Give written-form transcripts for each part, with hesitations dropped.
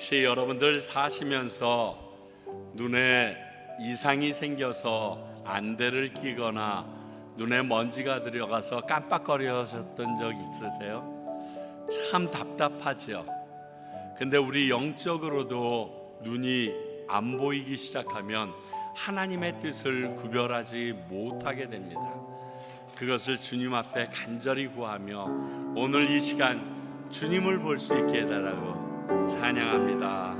혹시 여러분들 사시면서 눈에 이상이 생겨서 안대를 끼거나 눈에 먼지가 들어가서 깜빡거리셨던 적 있으세요? 참 답답하죠. 근데 우리 영적으로도 눈이 안 보이기 시작하면 하나님의 뜻을 구별하지 못하게 됩니다. 그것을 주님 앞에 간절히 구하며 오늘 이 시간 주님을 볼 수 있게 해달라고 찬양합니다.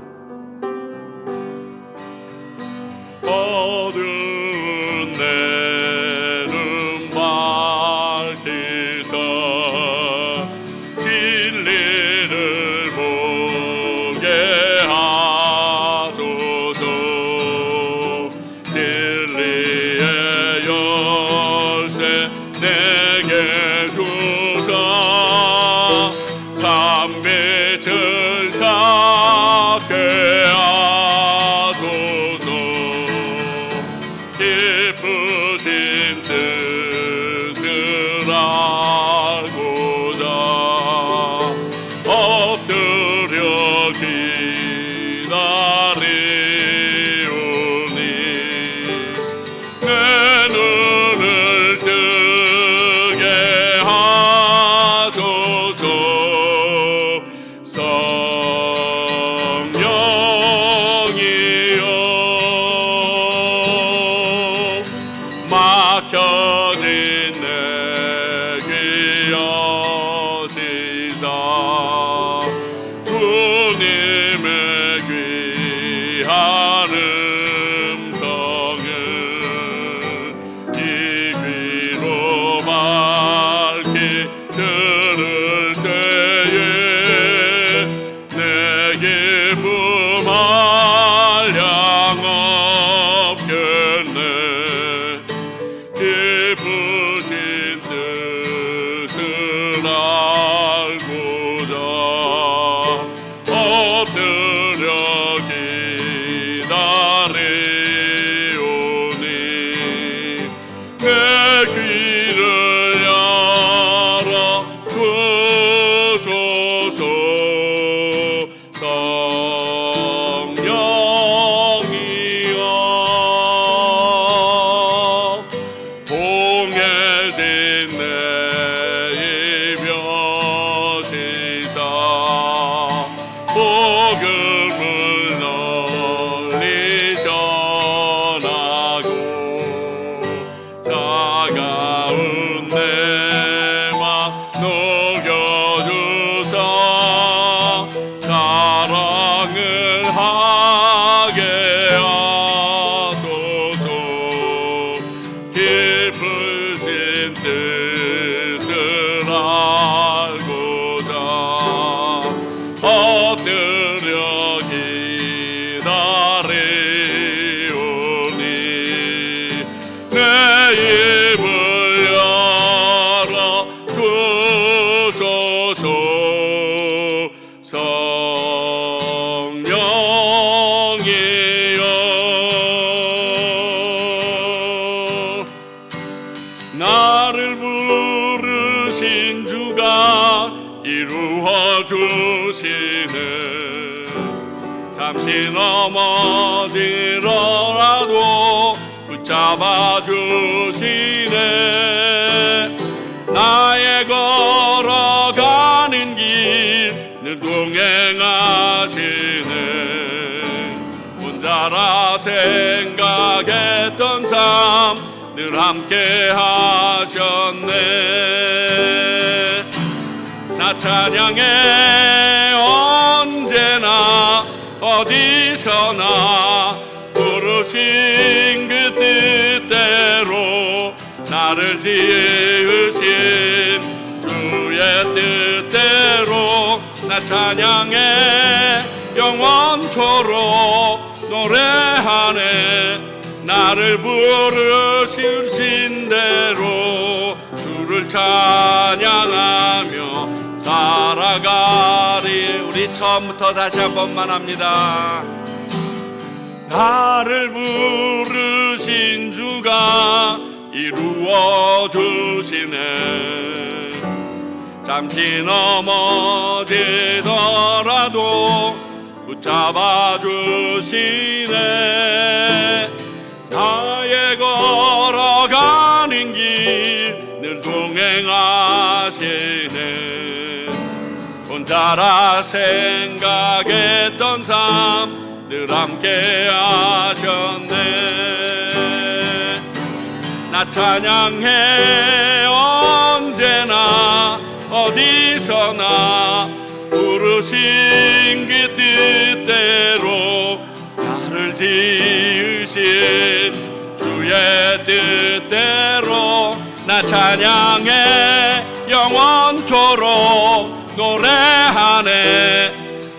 어두운 내 눈 밝히사 진리를 보게 하소서. 진리의 열쇠 내게 주사 참빛을 찾게 하소서. 깊으신 뜻을 알고자 엎드려 기다리오니 내 눈을 뜨게 하소서. 성령이여 막혀진 내 귀 여시사 주님의 귀한 음성을 이 귀로 밝히 들을 때에 내 기쁨 한량 없겠네. 깊으신 뜻을 알고자 엎드려 기다리오니 내 귀를 열어 주소서. 성령이여 봉해진 내 입 여시사 복음을 널리 전하고 차가운 내 맘 녹여주사 사랑을 하게 하소서. 깊으신 뜻을 알고자 엎드려 기다리오니 내 입을 열어 주소서. 성령이여 나를 부르신 주가 이루어 주시네. 잠시 넘어지더라도 붙잡아 주시네. 나의 걸어가는 길 늘 동행하시네. 혼자라 생각했던 삶 늘 함께 하셨네. 나 찬양해 언제나 어디서나 부르신 그 뜻대로 나를 지으신 주의 뜻대로 나 찬양해 영원토록 노래하네. 나를 부르신 대로 주를 찬양하며 살아가리. 우리 처음부터 다시 한 번만 합니다. 나를 부르신 주가 이루어 주시네. 잠시 넘어지더라도 잡아주시네. 나의 걸어가는 길 늘 동행하시네. 혼자라 생각했던 삶 늘 함께 하셨네. 나 찬양해 언제나 어디서나 부르신 그 뜻대로 나를 지으신 주의 뜻대로 나 찬양해 영원토록 노래하네.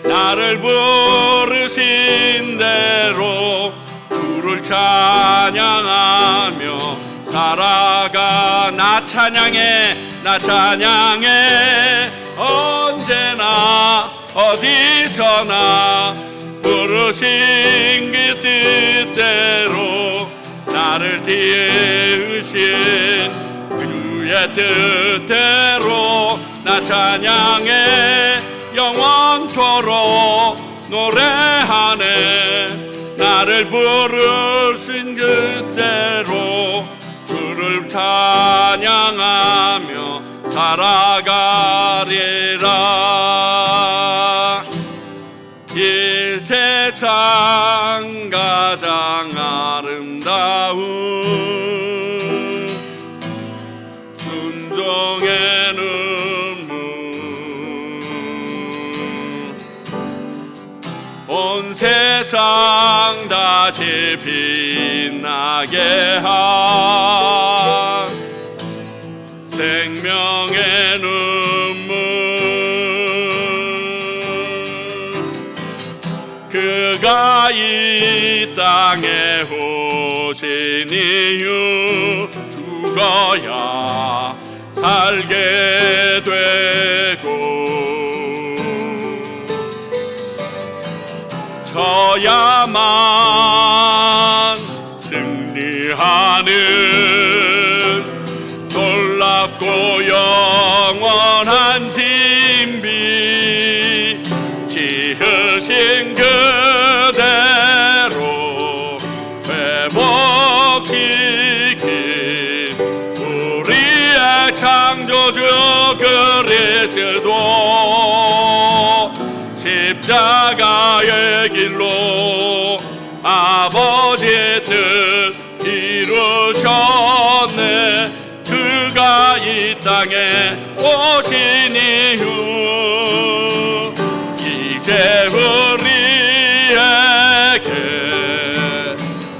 나를 부르신 대로 주를 찬양하며 살아가. 나 찬양해 언제나 어디서나 부르신 그 뜻대로 나를 지으신 주의 뜻대로 나 찬양해 영원토록 노래하네. 나를 부르신 그대로 주를 찬양하며 살아가리라. 이 세상 가장 아름다운 순종의 눈물 온 세상 다시 빛나게 한 생명의 눈물. 그가 이 땅에 오신 이유 죽어야 살게 되고 져야만 승리하는 놀랍고 영원한 진비 지으신 그대로 회복시킨 우리의 창조주 그리스도 십자가의 길로 아버지의 뜻 이루셨네. 그가 이 땅에 오신 이후 이제 우리에게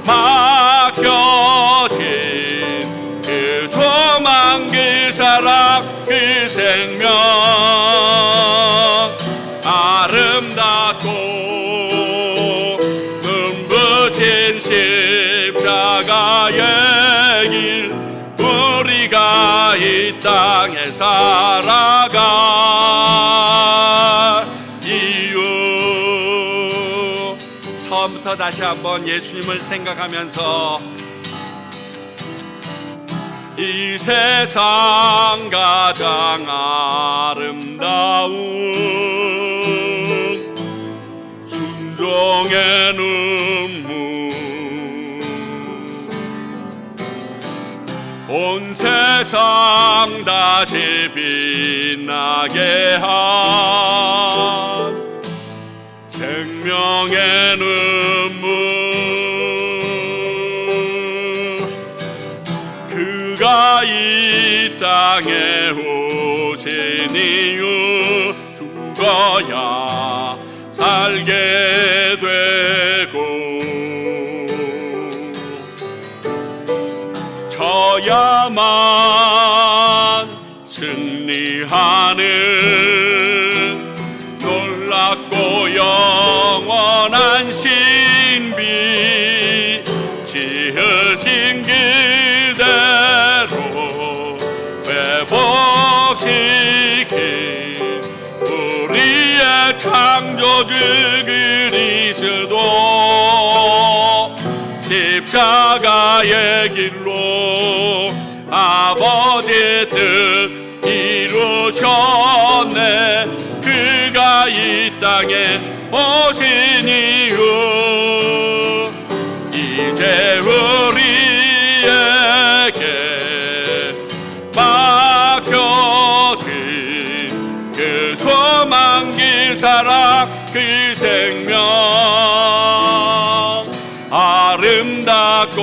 맡겨진 그 소망 그 사랑 그 생명 아름답고 눈부신 십자가의 길 우리가 이 땅에 살아갈 이유. 처음부터 다시 한번 예수님을 생각하면서 이 세상 가장 아름다운 순종의 눈물 온 세상 다시 빛나게 한 생명의 눈물. 그가 이 땅에 오신 이유 죽어야 살게 되고 져야만 승리하는 놀랍고 영원한 신비 지으신 그대로 회복시킨 우리의 창조주 그리스도 십자가의 길로 아버지의 뜻 이루셨네. 그가 이 땅에 오신 주 이제 우리에게 맡겨진 그 소망, 그 사랑, 그 생명, 아름답고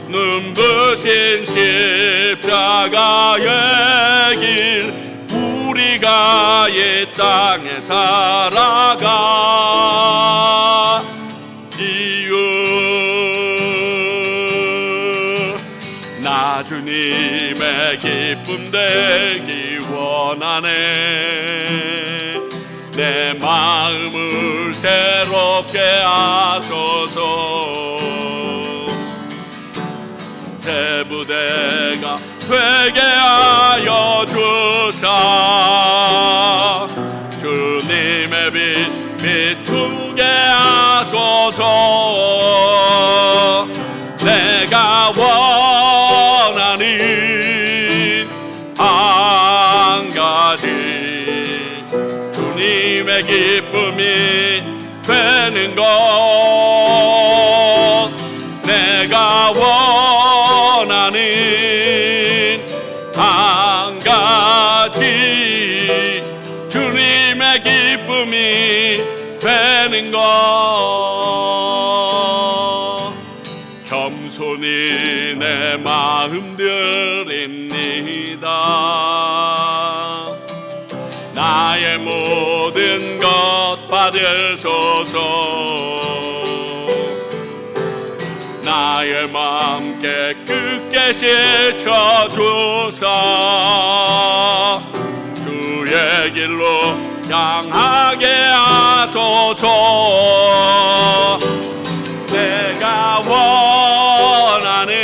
눈부신 십자가의 길, 우리가 이 땅에 살아가 이유, 나 주님의 기쁨 되기 원하네. 내 마음을 새롭게 하소서. 새 부대가 되게 하여 주사. 주님의 빛 비추게 하소서. 내가 원하는 한 가지, 주님의 기쁨이 되는 것. 내가 원하는 한 가지, 주님의 기쁨이 되는 것. 겸손히 내 마음 드립니다. 나의 모든 것 받으소서. 나의 마음 깨끗게 씻어주사. 주의 길로 향하게 하소서. 내가 원하는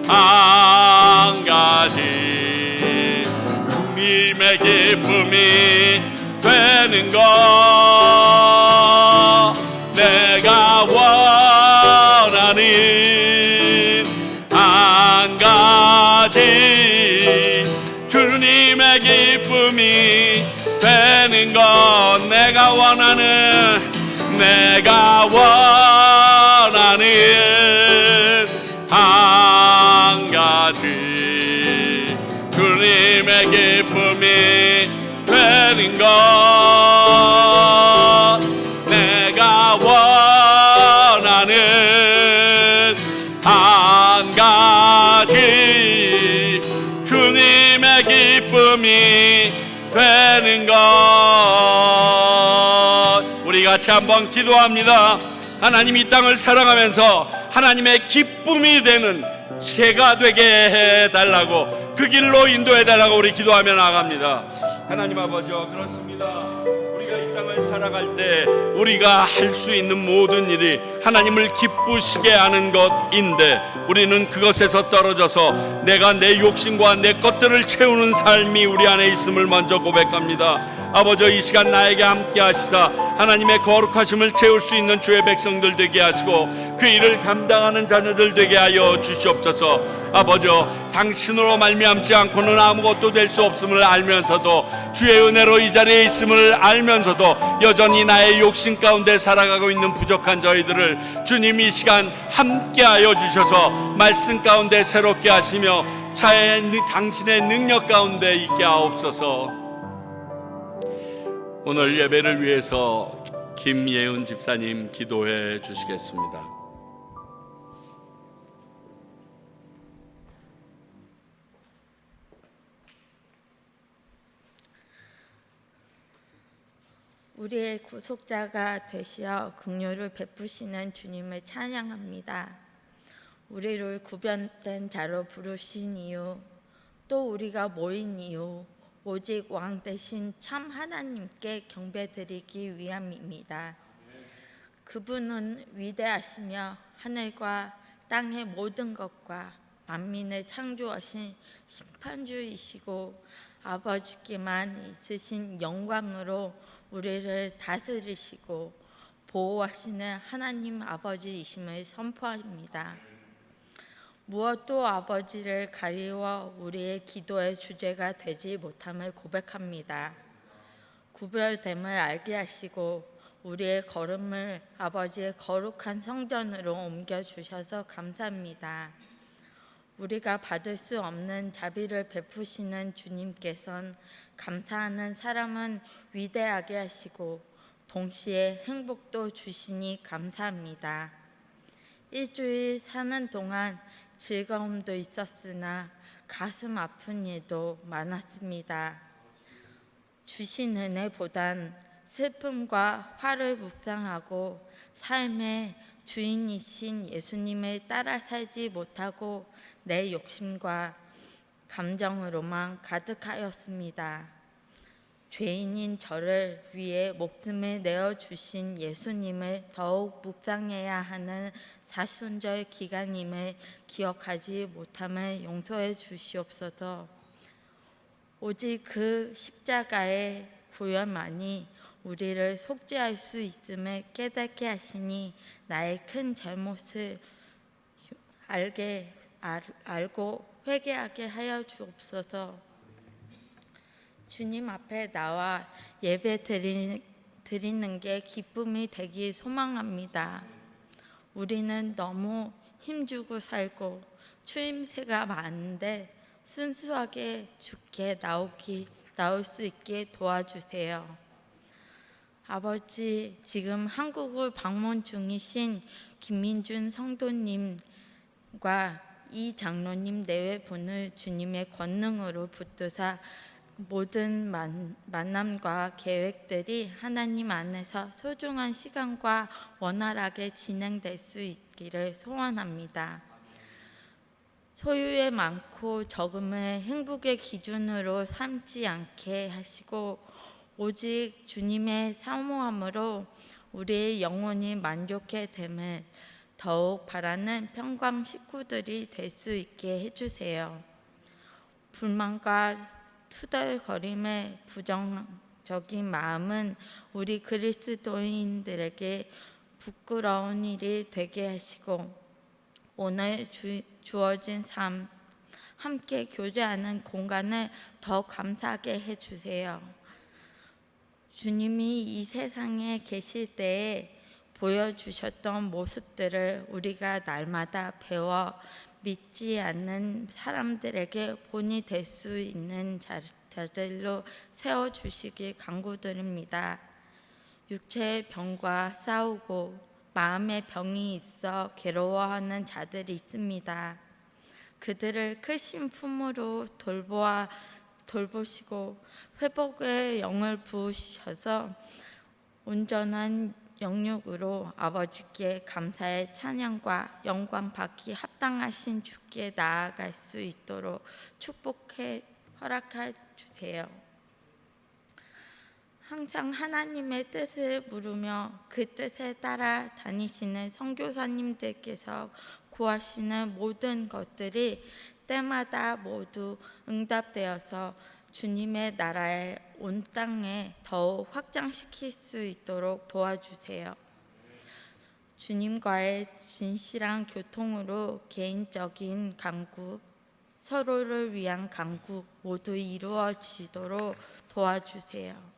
한 가지, 주님의 기쁨이 되는 것. 내가 원하는 한 가지, 주님의 기쁨이 되는 것. 내가 원하는 한 가지, 주님의 기쁨이 되는 것. 내가 원하는 한 가지, 주님의 기쁨이 되는 것. 우리 같이 한번 기도합니다. 하나님, 이 땅을 살아가면서 하나님의 기쁨이 되는 새가 되게 해달라고, 그 길로 인도해달라고 우리 기도하며 나아갑니다. 하나님 아버지요, 그렇습니다. 우리가 이 땅을 살아갈 때 우리가 할 수 있는 모든 일이 하나님을 기쁘시게 하는 것인데, 우리는 그것에서 떨어져서 내가 내 욕심과 내 것들을 채우는 삶이 우리 안에 있음을 먼저 고백합니다. 아버지, 이 시간 나에게 함께 하시사 하나님의 거룩하심을 채울 수 있는 주의 백성들 되게 하시고 그 일을 감당하는 자녀들 되게 하여 주시옵소서. 아버지, 당신으로 말미암지 않고는 아무것도 될 수 없음을 알면서도, 주의 은혜로 이 자리에 있음을 알면서도 여전히 나의 욕심 가운데 살아가고 있는 부족한 저희들을 주님이 이 시간 함께 하여 주셔서 말씀 가운데 새롭게 하시며 당신의 능력 가운데 있게 하옵소서. 오늘 예배를 위해서 김예은 집사님 기도해 주시겠습니다. 우리의 구속자가 되시어 긍휼을 베푸시는 주님을 찬양합니다. 우리를 구별된 자로 부르신 이유, 또 우리가 모인 이유, 오직 왕 대신 참 하나님께 경배드리기 위함입니다. 그분은 위대하시며 하늘과 땅의 모든 것과 만민을 창조하신 심판주이시고 아버지께만 있으신 영광으로 우리를 다스리시고 보호하시는 하나님 아버지이심을 선포합니다. 무엇도 아버지를 가리워 우리의 기도의 주제가 되지 못함을 고백합니다. 구별됨을 알게 하시고 우리의 걸음을 아버지의 거룩한 성전으로 옮겨주셔서 감사합니다. 우리가 받을 수 없는 자비를 베푸시는 주님께선 감사하는 사람은 위대하게 하시고 동시에 행복도 주시니 감사합니다. 일주일 사는 동안 즐거움도 있었으나 가슴 아픈 일도 많았습니다. 주신 은혜보단 슬픔과 화를 묵상하고 삶의 주인이신 예수님을 따라 살지 못하고 내 욕심과 감정으로만 가득하였습니다. 죄인인 저를 위해 목숨을 내어주신 예수님을 더욱 묵상해야 하는 사순절 기간임을 기억하지 못함을 용서해 주시옵소서. 오직 그 십자가의 보혈만이 우리를 속죄할 수 있음을 깨닫게 하시니 나의 큰 잘못을 알고 회개하게 하여 주옵소서. 주님 앞에 나와 예배 드리는 게 기쁨이 되길 소망합니다. 우리는 너무 힘주고 살고 추임새가 많은데 순수하게 주께 나올 수 있게 도와주세요. 아버지, 지금 한국을 방문 중이신 김민준 성도님과 이 장로님 내외분을 주님의 권능으로 붙드사 모든 만남과 계획들이 하나님 안에서 소중한 시간과 원활하게 진행될 수 있기를 소원합니다. 소유의 많고 적음을 행복의 기준으로 삼지 않게 하시고 오직 주님의 사모함으로 우리의 영혼이 만족해 됨을 더욱 바라는 평강 식구들이 될 수 있게 해주세요. 불만과 투덜거림의 부정적인 마음은 우리 그리스도인들에게 부끄러운 일이 되게 하시고 오늘 주어진 삶, 함께 교제하는 공간을 더 감사하게 해주세요. 주님이 이 세상에 계실 때에 보여주셨던 모습들을 우리가 날마다 배워 믿지 않는 사람들에게 본이 될 수 있는 자들로 세워주시길 간구드립니다. 육체의 병과 싸우고 마음의 병이 있어 괴로워하는 자들이 있습니다. 그들을 크신 품으로 돌보시고 회복의 영을 부으셔서 온전한 영육으로 아버지께 감사의 찬양과 영광 받기 합당하신 주께 나아갈 수 있도록 축복해 허락해 주세요. 항상 하나님의 뜻을 물으며 그 뜻에 따라 다니시는 선교사님들께서 구하시는 모든 것들이 때마다 모두 응답되어서 주님의 나라의 온 땅에 더욱 확장시킬 수 있도록 도와주세요. 주님과의 진실한 교통으로 개인적인 간구, 서로를 위한 간구 모두 이루어지도록 도와주세요.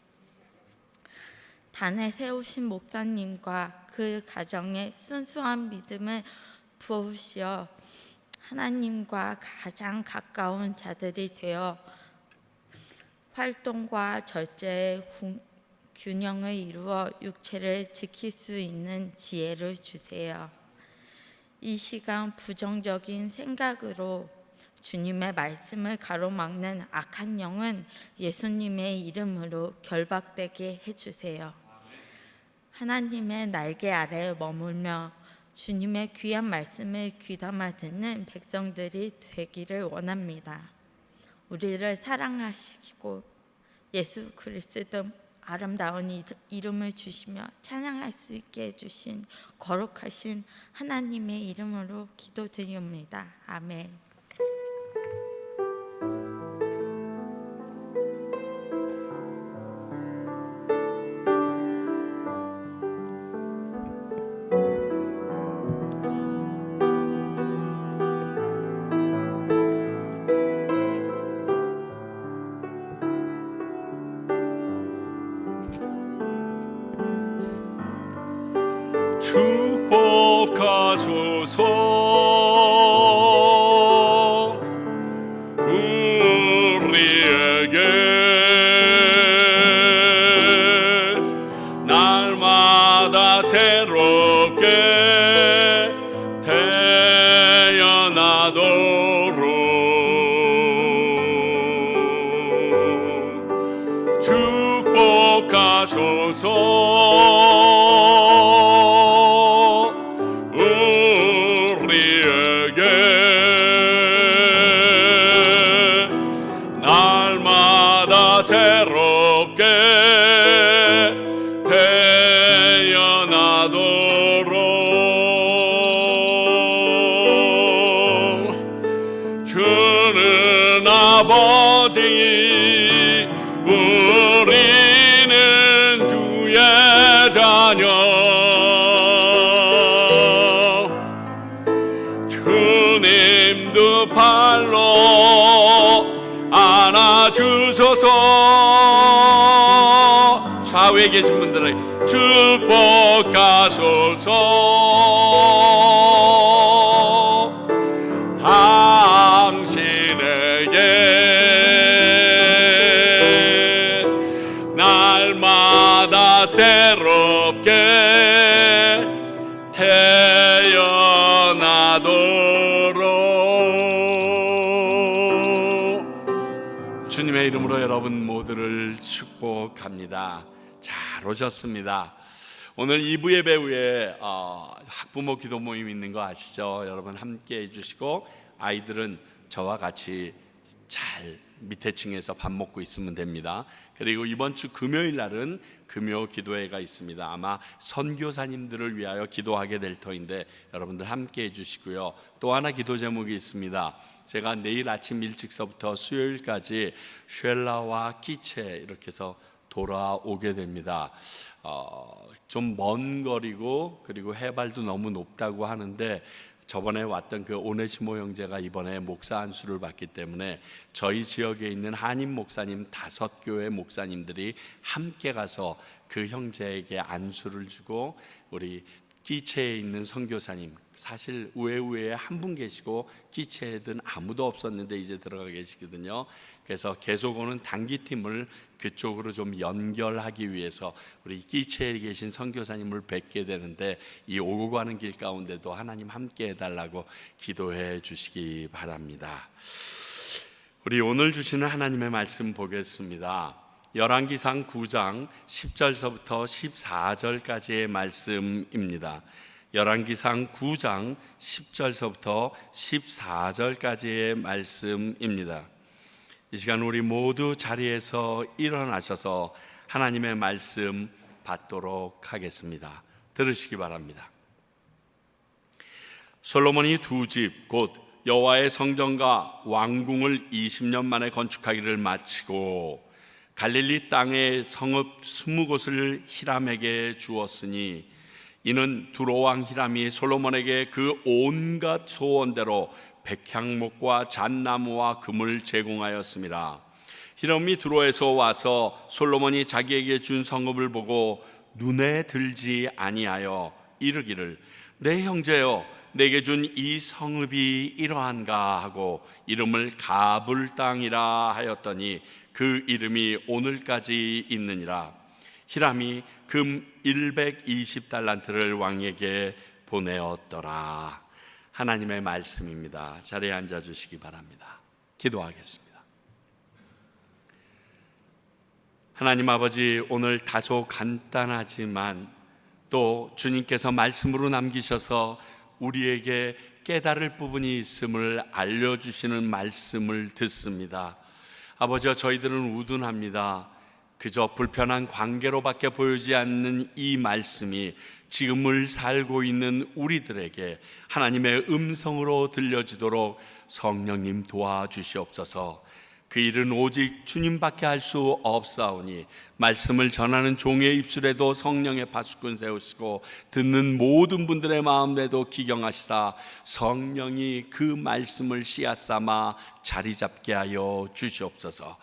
단에 세우신 목사님과 그 가정에 순수한 믿음을 부으시어 하나님과 가장 가까운 자들이 되어 활동과 절제의 균형을 이루어 육체를 지킬 수 있는 지혜를 주세요. 이 시간 부정적인 생각으로 주님의 말씀을 가로막는 악한 영은 예수님의 이름으로 결박되게 해주세요. 하나님의 날개 아래 머물며 주님의 귀한 말씀을 귀담아 듣는 백성들이 되기를 원합니다. 우리를 사랑하시고 예수 그리스도 아름다운 이름을 주시며 찬양할 수 있게 해주신 거룩하신 하나님의 이름으로 기도드립니다. 아멘. 축복하소서. 우리에게 날마다 새롭게 태어나도록 축복하소서. 우리에게 날마다 새롭게 태어나도록 주는 아버지, 우리는 주의 자녀. 주님 두 팔로 안아주소서. 좌우에 계신 분들에게 축복하소서. 당신에게 날마다 새롭게 태어나도록 주님의 이름으로 여러분 모두를 축복합니다. 잘 오셨습니다. 오늘 2부 예배 후에 학부모 기도 모임 있는 거 아시죠? 여러분 함께 해주시고 아이들은 저와 같이 잘 밑에 층에서 밥 먹고 있으면 됩니다. 그리고 이번 주 금요일 날은 금요 기도회가 있습니다. 아마 선교사님들을 위하여 기도하게 될 터인데 여러분들 함께 해주시고요. 또 하나 기도 제목이 있습니다. 제가 내일 아침 일찍서부터 수요일까지 쉘라와 키체 이렇게 해서 돌아오게 됩니다. 좀 먼 거리고 그리고 해발도 너무 높다고 하는데 저번에 왔던 그 오네시모 형제가 이번에 목사 안수를 받기 때문에 저희 지역에 있는 한인 목사님 5교회 목사님들이 함께 가서 그 형제에게 안수를 주고 우리 기체에 있는 선교사님, 사실 우에우에 한 분 계시고 기체에는 아무도 없었는데 이제 들어가 계시거든요. 그래서 계속 오는 단기팀을 그쪽으로 좀 연결하기 위해서 우리 기체에 계신 선교사님을 뵙게 되는데 이 오고 가는 길 가운데도 하나님 함께 해달라고 기도해 주시기 바랍니다. 우리 오늘 주시는 하나님의 말씀 보겠습니다. 열왕기상 9장 10절서부터 14절까지의 말씀입니다. 열왕기상 9장 10절서부터 14절까지의 말씀입니다. 이 시간 우리 모두 자리에서 일어나셔서 하나님의 말씀 받도록 하겠습니다. 들으시기 바랍니다. 솔로몬이 2집 곧 여호와의 성전과 왕궁을 20년 만에 건축하기를 마치고 갈릴리 땅의 성읍 20곳을 히람에게 주었으니 이는 두로 왕 히람이 솔로몬에게 그 온갖 소원대로 백향목과 잣나무와 금을 제공하였습니다. 히람이 두로에서 와서 솔로몬이 자기에게 준 성읍을 보고 눈에 들지 아니하여 이르기를 내 형제여 내게 준 이 성읍이 이러한가 하고 이름을 가불 땅이라 하였더니 그 이름이 오늘까지 있느니라. 히람이 금 120달란트를 왕에게 보내었더라. 하나님의 말씀입니다. 자리에 앉아 주시기 바랍니다. 기도하겠습니다. 하나님 아버지, 오늘 다소 간단하지만 또 주님께서 말씀으로 남기셔서 우리에게 깨달을 부분이 있음을 알려주시는 말씀을 듣습니다. 아버지여, 저희들은 우둔합니다. 그저 불편한 관계로밖에 보이지 않는 이 말씀이 지금을 살고 있는 우리들에게 하나님의 음성으로 들려지도록 성령님 도와주시옵소서. 그 일은 오직 주님밖에 할 수 없사오니 말씀을 전하는 종의 입술에도 성령의 파수꾼 세우시고 듣는 모든 분들의 마음에도 기경하시사 성령이 그 말씀을 씨앗 삼아 자리 잡게 하여 주시옵소서.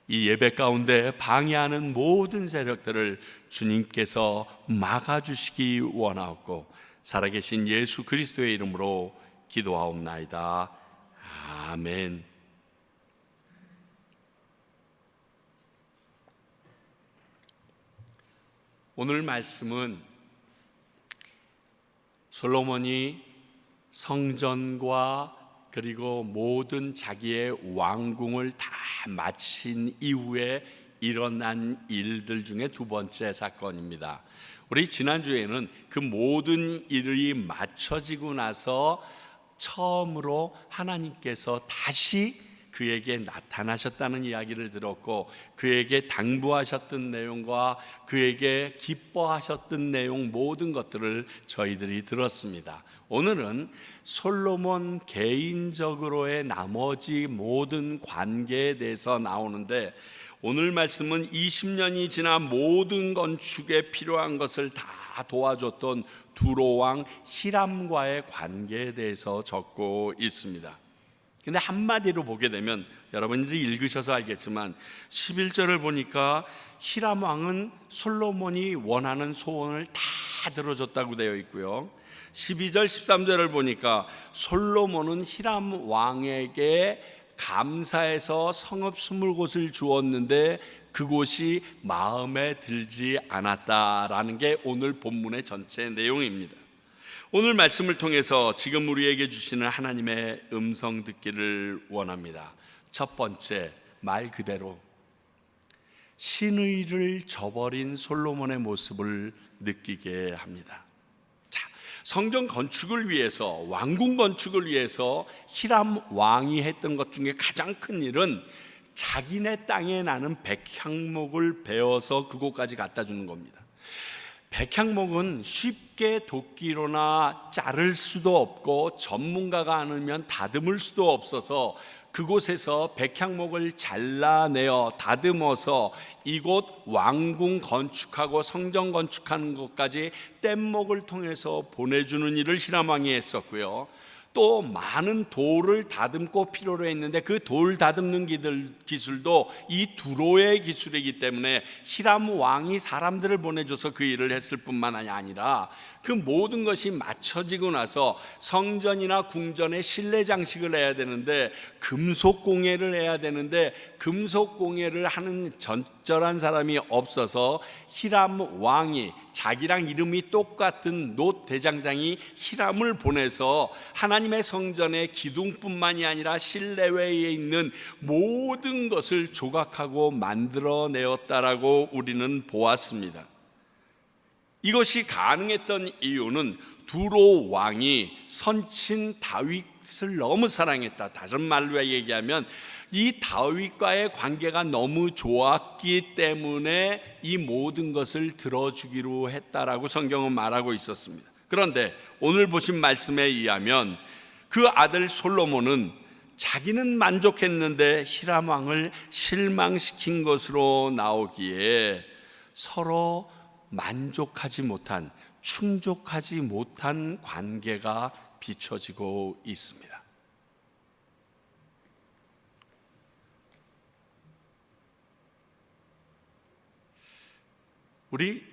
이 예배 가운데 방해하는 모든 세력들을 주님께서 막아주시기 원하옵고 살아계신 예수 그리스도의 이름으로 기도하옵나이다. 아멘. 오늘 말씀은 솔로몬이 성전과 그리고 모든 자기의 왕궁을 다 마친 이후에 일어난 일들 중에 두 번째 사건입니다. 우리 지난주에는 그 모든 일이 마쳐지고 나서 처음으로 하나님께서 다시 그에게 나타나셨다는 이야기를 들었고, 그에게 당부하셨던 내용과 그에게 기뻐하셨던 내용, 모든 것들을 저희들이 들었습니다. 오늘은 솔로몬 개인적으로의 나머지 모든 관계에 대해서 나오는데, 오늘 말씀은 20년이 지나 모든 건축에 필요한 것을 다 도와줬던 두로왕 히람과의 관계에 대해서 적고 있습니다. 근데 한마디로 보게 되면, 여러분들이 읽으셔서 알겠지만 11절을 보니까 히람 왕은 솔로몬이 원하는 소원을 다 들어줬다고 되어 있고요, 12절 13절을 보니까 솔로몬은 히람 왕에게 감사해서 성읍 20곳을 주었는데 그곳이 마음에 들지 않았다라는 게 오늘 본문의 전체 내용입니다. 오늘 말씀을 통해서 지금 우리에게 주시는 하나님의 음성 듣기를 원합니다. 첫 번째, 말 그대로 신의를 저버린 솔로몬의 모습을 느끼게 합니다. 자, 성전 건축을 위해서, 왕궁 건축을 위해서 히람 왕이 했던 것 중에 가장 큰 일은 자기네 땅에 나는 백향목을 베어서 그곳까지 갖다 주는 겁니다. 백향목은 쉽게 도끼로나 자를 수도 없고 전문가가 아니면 다듬을 수도 없어서 그곳에서 백향목을 잘라내어 다듬어서 이곳 왕궁 건축하고 성전 건축하는 것까지 뗏목을 통해서 보내주는 일을 히람 왕이 했었고요, 또 많은 돌을 다듬고 필요로 했는데 그 돌 다듬는 기술도 이 두로의 기술이기 때문에 히람 왕이 사람들을 보내줘서 그 일을 했을 뿐만 아니라 그 모든 것이 맞춰지고 나서 성전이나 궁전에 실내 장식을 해야 되는데 금속 공예를 해야 되는데 금속 공예를 하는 적절한 사람이 없어서 히람 왕이 자기랑 이름이 똑같은 놋 대장장이 히람을 보내서 하나님의 성전의 기둥뿐만이 아니라 실내외에 있는 모든 것을 조각하고 만들어내었다라고 우리는 보았습니다. 이것이 가능했던 이유는 두로 왕이 선친 다윗을 너무 사랑했다. 다른 말로 얘기하면 이 다윗과의 관계가 너무 좋았기 때문에 이 모든 것을 들어주기로 했다라고 성경은 말하고 있었습니다. 그런데 오늘 보신 말씀에 의하면 그 아들 솔로몬은 자기는 만족했는데 히람 왕을 실망시킨 것으로 나오기에 서로 만족하지 못한, 충족하지 못한 관계가 비춰지고 있습니다. 우리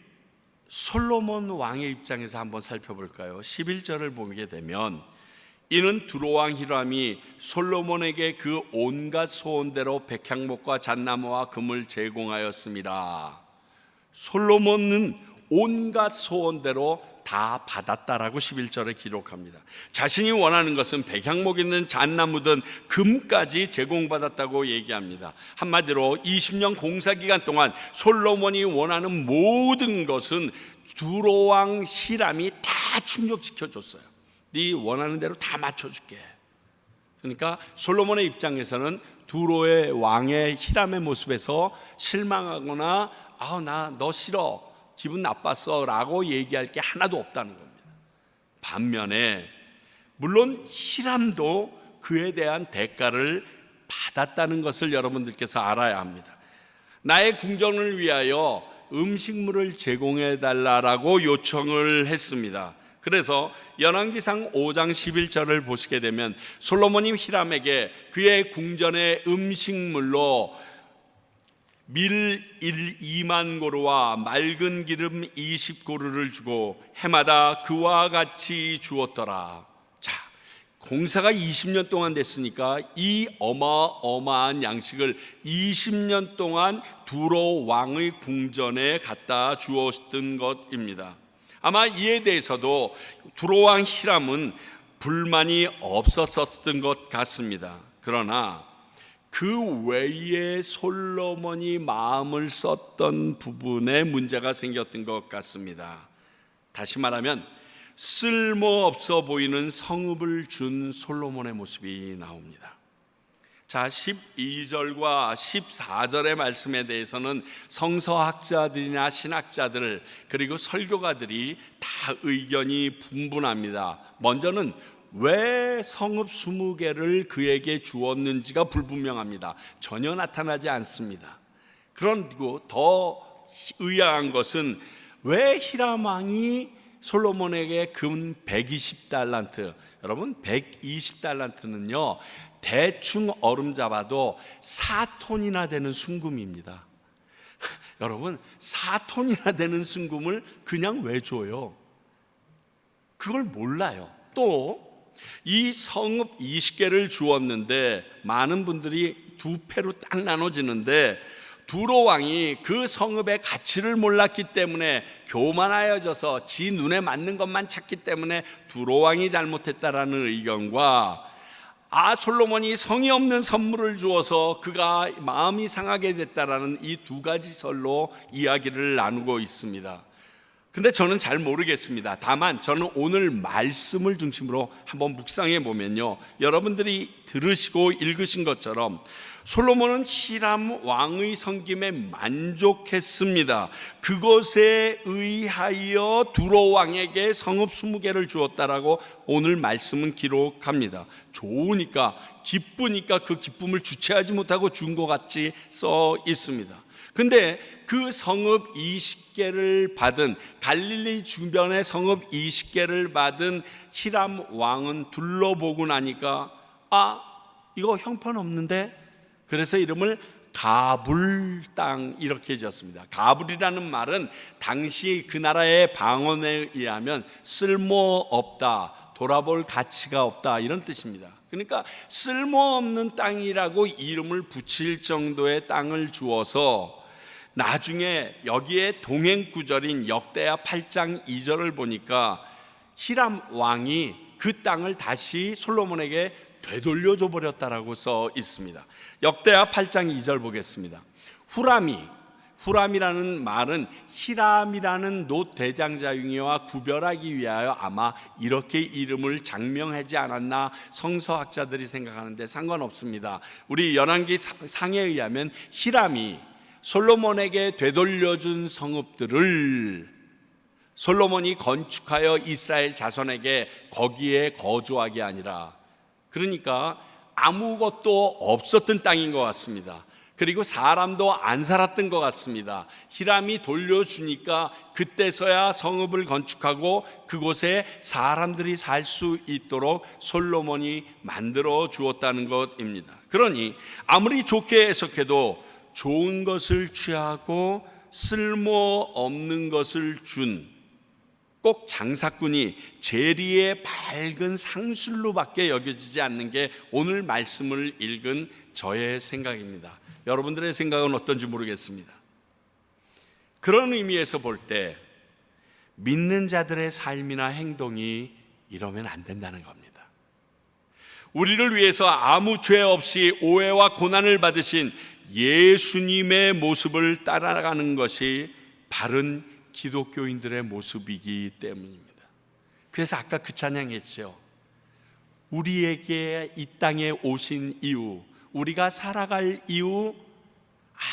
솔로몬 왕의 입장에서 한번 살펴볼까요? 11절을 보게 되면 이는 두로왕 히람이 솔로몬에게 그 온갖 소원대로 백향목과 잣나무와 금을 제공하였습니다. 솔로몬은 온갖 소원대로 다 받았다라고 11절에 기록합니다. 자신이 원하는 것은 백향목이든 잣나무든 금까지 제공받았다고 얘기합니다. 한마디로 20년 공사기간 동안 솔로몬이 원하는 모든 것은 두로왕 히람이 다 충족시켜줬어요. 네 원하는 대로 다 맞춰줄게. 그러니까 솔로몬의 입장에서는 두로의 왕의 히람의 모습에서 실망하거나 나 너 싫어, 기분 나빴어 라고 얘기할 게 하나도 없다는 겁니다. 반면에 물론 히람도 그에 대한 대가를 받았다는 것을 여러분들께서 알아야 합니다. 나의 궁전을 위하여 음식물을 제공해 달라라고 요청을 했습니다. 그래서 열왕기상 5장 11절을 보시게 되면 솔로몬이 히람에게 그의 궁전의 음식물로 밀 2만 고루와 맑은 기름 20고루를 주고 해마다 그와 같이 주었더라. 자, 공사가 20년 동안 됐으니까 이 어마어마한 양식을 20년 동안 두로 왕의 궁전에 갖다 주었던 것입니다. 아마 이에 대해서도 두로 왕 히람은 불만이 없었던 것 같습니다. 그러나 그 외에 솔로몬이 마음을 썼던 부분에 문제가 생겼던 것 같습니다. 다시 말하면 쓸모없어 보이는 성읍을 준 솔로몬의 모습이 나옵니다. 자, 12절과 14절의 말씀에 대해서는 성서학자들이나 신학자들 그리고 설교가들이 다 의견이 분분합니다. 먼저는 왜 성읍 20개를 그에게 주었는지가 불분명합니다. 전혀 나타나지 않습니다. 그리고 더 의아한 것은 왜 히람 왕이 솔로몬에게 금 120달란트, 여러분 120달란트는요 대충 얼음 잡아도 4톤이나 되는 순금입니다. 여러분 4톤이나 되는 순금을 그냥 왜 줘요? 그걸 몰라요. 또 이 성읍 20개를 주었는데 많은 분들이 두 패로 딱 나눠지는데 두로 왕이 그 성읍의 가치를 몰랐기 때문에 교만하여져서 지 눈에 맞는 것만 찾기 때문에 두로 왕이 잘못했다라는 의견과 솔로몬이 성의 없는 선물을 주어서 그가 마음이 상하게 됐다라는 이 두 가지 설로 이야기를 나누고 있습니다. 근데 저는 잘 모르겠습니다. 다만 저는 오늘 말씀을 중심으로 한번 묵상해 보면요, 여러분들이 들으시고 읽으신 것처럼 솔로몬은 히람 왕의 섬김에 만족했습니다. 그것에 의하여 두로 왕에게 성읍 20개를 주었다라고 오늘 말씀은 기록합니다. 좋으니까 기쁘니까 그 기쁨을 주체하지 못하고 준 것 같이 써 있습니다. 근데 그 성읍 20개를 받은, 갈릴리 주변의 성읍 20개를 받은 히람 왕은 둘러보고 나니까 이거 형편없는데, 그래서 이름을 가불 땅 이렇게 지었습니다. 가불이라는 말은 당시 그 나라의 방언에 의하면 쓸모없다, 돌아볼 가치가 없다 이런 뜻입니다. 그러니까 쓸모없는 땅이라고 이름을 붙일 정도의 땅을 주어서 나중에 여기에 동행구절인 역대하 8장 2절을 보니까 히람 왕이 그 땅을 다시 솔로몬에게 되돌려줘 버렸다라고 써 있습니다. 역대하 8장 2절 보겠습니다. 후람이라는 말은 히람이라는 노 대장자유와 구별하기 위하여 아마 이렇게 이름을 장명하지 않았나 성서학자들이 생각하는데 상관없습니다. 우리 열왕기 상에 의하면 히람이 솔로몬에게 되돌려준 성읍들을 솔로몬이 건축하여 이스라엘 자손에게 거기에 거주하게 아니라, 그러니까 아무것도 없었던 땅인 것 같습니다. 그리고 사람도 안 살았던 것 같습니다. 히람이 돌려주니까 그때서야 성읍을 건축하고 그곳에 사람들이 살 수 있도록 솔로몬이 만들어 주었다는 것입니다. 그러니 아무리 좋게 해석해도 좋은 것을 취하고 쓸모없는 것을 준 꼭 장사꾼이 재리의 밝은 상술로밖에 여겨지지 않는 게 오늘 말씀을 읽은 저의 생각입니다. 여러분들의 생각은 어떤지 모르겠습니다. 그런 의미에서 볼 때 믿는 자들의 삶이나 행동이 이러면 안 된다는 겁니다. 우리를 위해서 아무 죄 없이 오해와 고난을 받으신 예수님의 모습을 따라가는 것이 바른 기독교인들의 모습이기 때문입니다. 그래서 아까 그 찬양했죠. 우리에게 이 땅에 오신 이유, 우리가 살아갈 이유,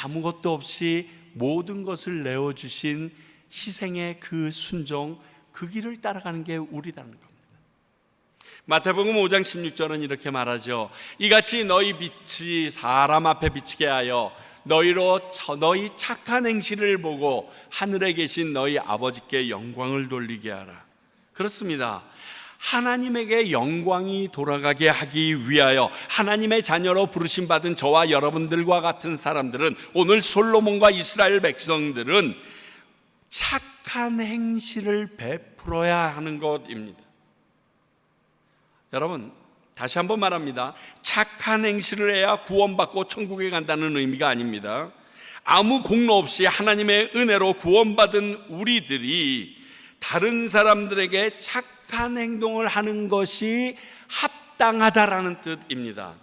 아무것도 없이 모든 것을 내어주신 희생의 그 순종, 그 길을 따라가는 게 우리라는 겁니다. 마태복음 5장 16절은 이렇게 말하죠. 이같이 너희 빛이 사람 앞에 비치게 하여 너희 착한 행실을 보고 하늘에 계신 너희 아버지께 영광을 돌리게 하라. 그렇습니다. 하나님에게 영광이 돌아가게 하기 위하여 하나님의 자녀로 부르심받은 저와 여러분들과 같은 사람들은, 오늘 솔로몬과 이스라엘 백성들은 착한 행실을 베풀어야 하는 것입니다. 여러분, 다시 한번 말합니다. 착한 행실을 해야 구원받고 천국에 간다는 의미가 아닙니다. 아무 공로 없이 하나님의 은혜로 구원받은 우리들이 다른 사람들에게 착한 행동을 하는 것이 합당하다라는 뜻입니다.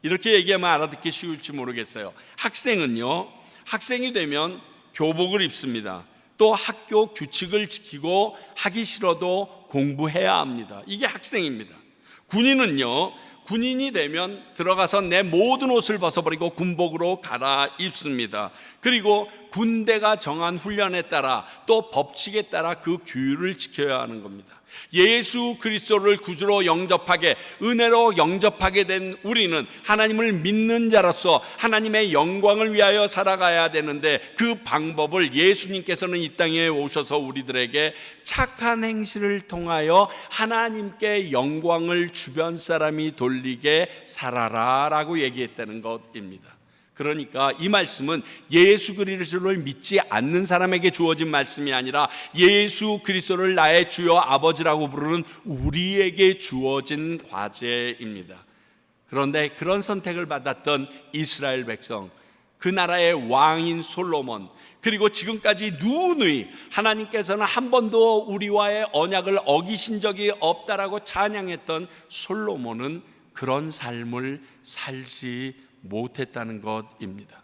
이렇게 얘기하면 알아듣기 쉬울지 모르겠어요. 학생이 되면 교복을 입습니다. 또 학교 규칙을 지키고 하기 싫어도 공부해야 합니다. 이게 학생입니다. 군인이 되면 들어가서 내 모든 옷을 벗어버리고 군복으로 갈아입습니다. 그리고 군대가 정한 훈련에 따라 또 법칙에 따라 그 규율을 지켜야 하는 겁니다. 예수 그리스도를 구주로 영접하게, 은혜로 영접하게 된 우리는 하나님을 믿는 자로서 하나님의 영광을 위하여 살아가야 되는데, 그 방법을 예수님께서는 이 땅에 오셔서 우리들에게 착한 행실을 통하여 하나님께 영광을 주변 사람이 돌리게 살아라 라고 얘기했다는 것입니다. 그러니까 이 말씀은 예수 그리스도를 믿지 않는 사람에게 주어진 말씀이 아니라 예수 그리스도를 나의 주여 아버지라고 부르는 우리에게 주어진 과제입니다. 그런데 그런 선택을 받았던 이스라엘 백성, 그 나라의 왕인 솔로몬, 그리고 지금까지 누누이 하나님께서는 한 번도 우리와의 언약을 어기신 적이 없다라고 찬양했던 솔로몬은 그런 삶을 살지 못했다는 것입니다.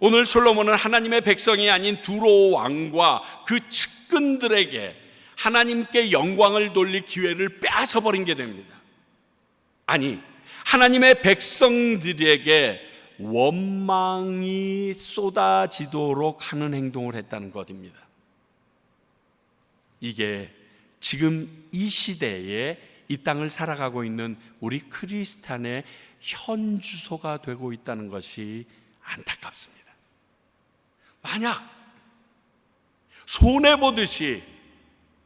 오늘 솔로몬은 하나님의 백성이 아닌 두로 왕과 그 측근들에게 하나님께 영광을 돌릴 기회를 빼앗아버린 게 됩니다. 아니, 하나님의 백성들에게 원망이 쏟아지도록 하는 행동을 했다는 것입니다. 이게 지금 이 시대에 이 땅을 살아가고 있는 우리 크리스찬의 현 주소가 되고 있다는 것이 안타깝습니다. 만약 손해보듯이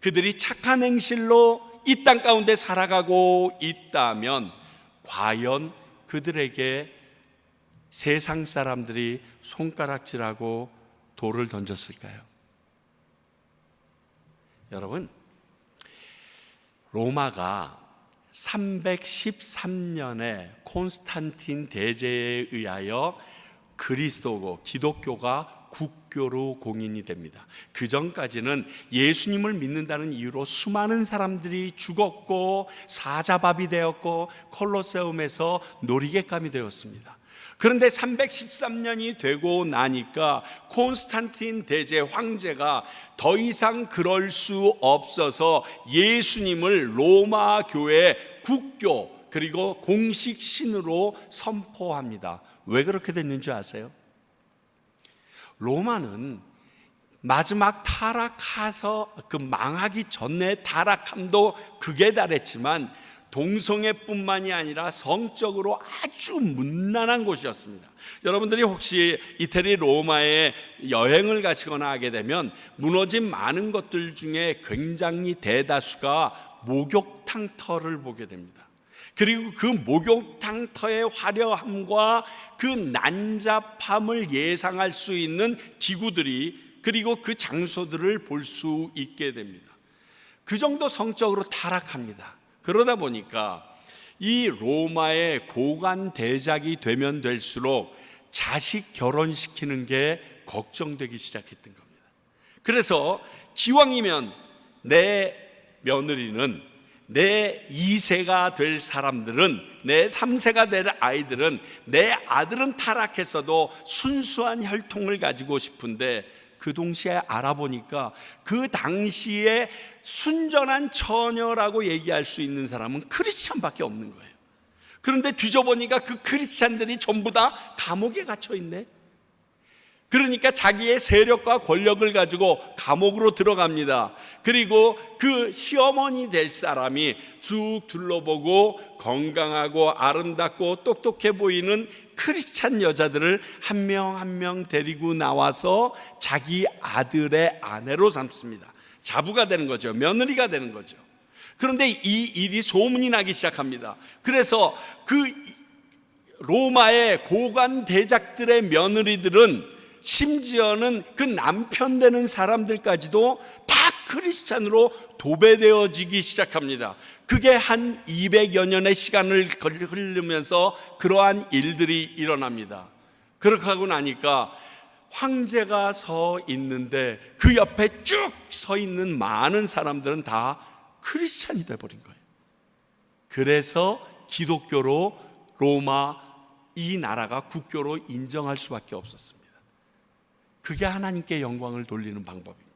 그들이 착한 행실로 이 땅 가운데 살아가고 있다면 과연 그들에게 세상 사람들이 손가락질하고 돌을 던졌을까요? 여러분, 로마가 313년에 콘스탄틴 대제에 의하여 그리스도고 기독교가 국교로 공인이 됩니다. 그 전까지는 예수님을 믿는다는 이유로 수많은 사람들이 죽었고 사자밥이 되었고 콜로세움에서 놀이객감이 되었습니다. 그런데 313년이 되고 나니까 콘스탄틴 대제 황제가 더 이상 그럴 수 없어서 예수님을 로마 교회 국교 그리고 공식 신으로 선포합니다. 왜 그렇게 됐는 줄 아세요? 로마는 마지막 타락해서 그 망하기 전에 타락함도 극에 달했지만 동성애뿐만이 아니라 성적으로 아주 문란한 곳이었습니다. 여러분들이 혹시 이태리 로마에 여행을 가시거나 하게 되면 무너진 많은 것들 중에 굉장히 대다수가 목욕탕터를 보게 됩니다. 그리고 그 목욕탕터의 화려함과 그 난잡함을 예상할 수 있는 기구들이, 그리고 그 장소들을 볼 수 있게 됩니다. 그 정도 성적으로 타락합니다. 그러다 보니까 이 로마의 고관 대작이 되면 될수록 자식 결혼시키는 게 걱정되기 시작했던 겁니다. 그래서 기왕이면 내 며느리는, 내 2세가 될 사람들은, 내 3세가 될 아이들은, 내 아들은 타락했어도 순수한 혈통을 가지고 싶은데, 그 동시에 알아보니까 그 당시에 순전한 처녀라고 얘기할 수 있는 사람은 크리스찬밖에 없는 거예요. 그런데 뒤져보니까 그 크리스찬들이 전부 다 감옥에 갇혀 있네. 그러니까 자기의 세력과 권력을 가지고 감옥으로 들어갑니다. 그리고 그 시어머니 될 사람이 쭉 둘러보고 건강하고 아름답고 똑똑해 보이는 크리스찬 여자들을 한 명 한 명 데리고 나와서 자기 아들의 아내로 삼습니다. 자부가 되는 거죠. 며느리가 되는 거죠. 그런데 이 일이 소문이 나기 시작합니다. 그래서 그 로마의 고관 대작들의 며느리들은, 심지어는 그 남편 되는 사람들까지도 다 크리스찬으로 도배되어지기 시작합니다. 그게 한 200여 년의 시간을 흐르면서 그러한 일들이 일어납니다. 그렇게 하고 나니까 황제가 서 있는데 그 옆에 쭉 서 있는 많은 사람들은 다 크리스찬이 돼버린 거예요. 그래서 기독교로 로마 이 나라가 국교로 인정할 수밖에 없었습니다. 그게 하나님께 영광을 돌리는 방법입니다.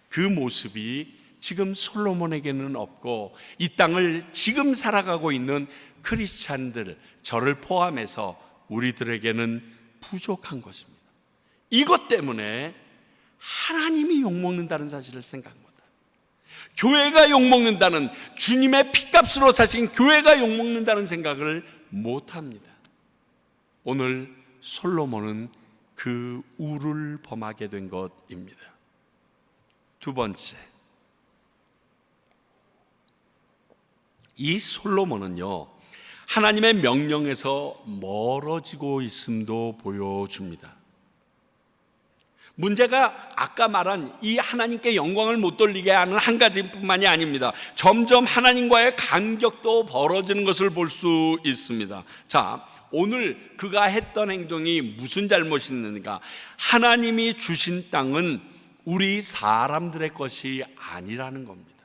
그 모습이 지금 솔로몬에게는 없고 이 땅을 지금 살아가고 있는 크리스찬들, 저를 포함해서 우리들에게는 부족한 것입니다. 이것 때문에 하나님이 욕먹는다는 사실을 생각 못합니다. 교회가 욕먹는다는, 주님의 피값으로 사신 교회가 욕먹는다는 생각을 못합니다. 오늘 솔로몬은 그 우를 범하게 된 것입니다. 두 번째, 이 솔로몬은요, 하나님의 명령에서 멀어지고 있음도 보여줍니다. 문제가 아까 말한 이 하나님께 영광을 못 돌리게 하는 한 가지뿐만이 아닙니다. 점점 하나님과의 간격도 벌어지는 것을 볼 수 있습니다. 자, 오늘 그가 했던 행동이 무슨 잘못이 있는가? 하나님이 주신 땅은 우리 사람들의 것이 아니라는 겁니다.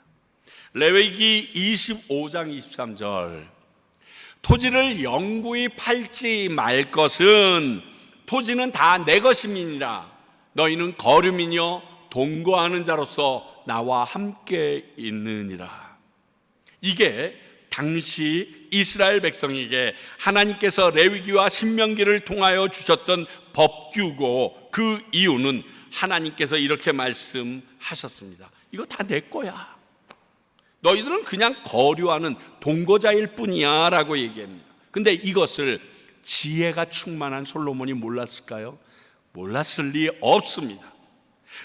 레위기 25장 23절, 토지를 영구히 팔지 말 것은 토지는 다 내 것임이니라. 너희는 거류민이요 동거하는 자로서 나와 함께 있느니라. 이게 당시 이스라엘 백성에게 하나님께서 레위기와 신명기를 통하여 주셨던 법규고, 그 이유는 하나님께서 이렇게 말씀하셨습니다. 이거 다 내 거야. 너희들은 그냥 거류하는 동거자일 뿐이야 라고 얘기합니다. 근데 이것을 지혜가 충만한 솔로몬이 몰랐을까요? 몰랐을 리 없습니다.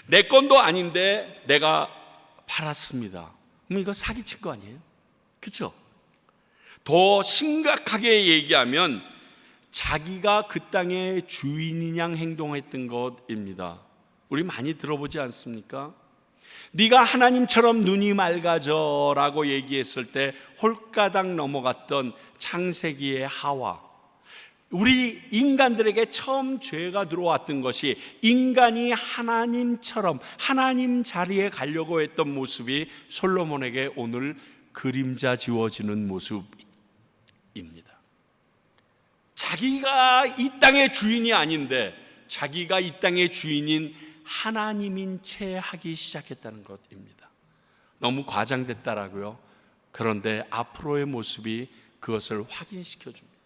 내 건도 아닌데 내가 팔았습니다. 그럼 이거 사기친 거 아니에요? 그렇죠? 더 심각하게 얘기하면 자기가 그 땅의 주인인 양 행동했던 것입니다. 우리 많이 들어보지 않습니까? 네가 하나님처럼 눈이 맑아져 라고 얘기했을 때 홀가닥 넘어갔던 창세기의 하와, 우리 인간들에게 처음 죄가 들어왔던 것이 인간이 하나님처럼 하나님 자리에 가려고 했던 모습이 솔로몬에게 오늘 그림자 지워지는 모습입니다. 자기가 이 땅의 주인이 아닌데 자기가 이 땅의 주인인 하나님인 채 하기 시작했다는 것입니다. 너무 과장됐다라고요? 그런데 앞으로의 모습이 그것을 확인시켜 줍니다.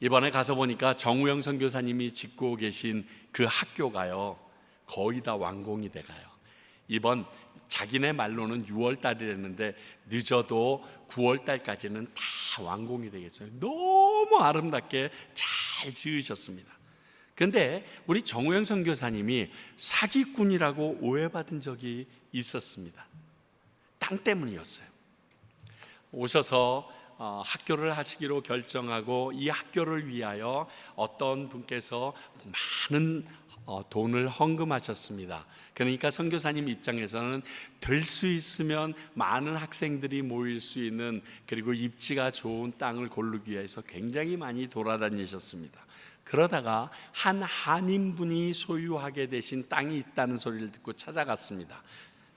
이번에 가서 보니까 정우영 선교사님이 짓고 계신 그 학교가요, 거의 다 완공이 돼가요. 이번 자기네 말로는 6월 달이랬는데 늦어도 9월 달까지는 다 완공이 되겠어요. 너무 아름답게 잘 지으셨습니다. 그런데 우리 정우영 선교사님이 사기꾼이라고 오해받은 적이 있었습니다. 땅 때문이었어요. 오셔서 학교를 하시기로 결정하고 이 학교를 위하여 어떤 분께서 많은 돈을 헌금하셨습니다. 그러니까 선교사님 입장에서는 될 수 있으면 많은 학생들이 모일 수 있는, 그리고 입지가 좋은 땅을 고르기 위해서 굉장히 많이 돌아다니셨습니다. 그러다가 한 한인분이 소유하게 되신 땅이 있다는 소리를 듣고 찾아갔습니다.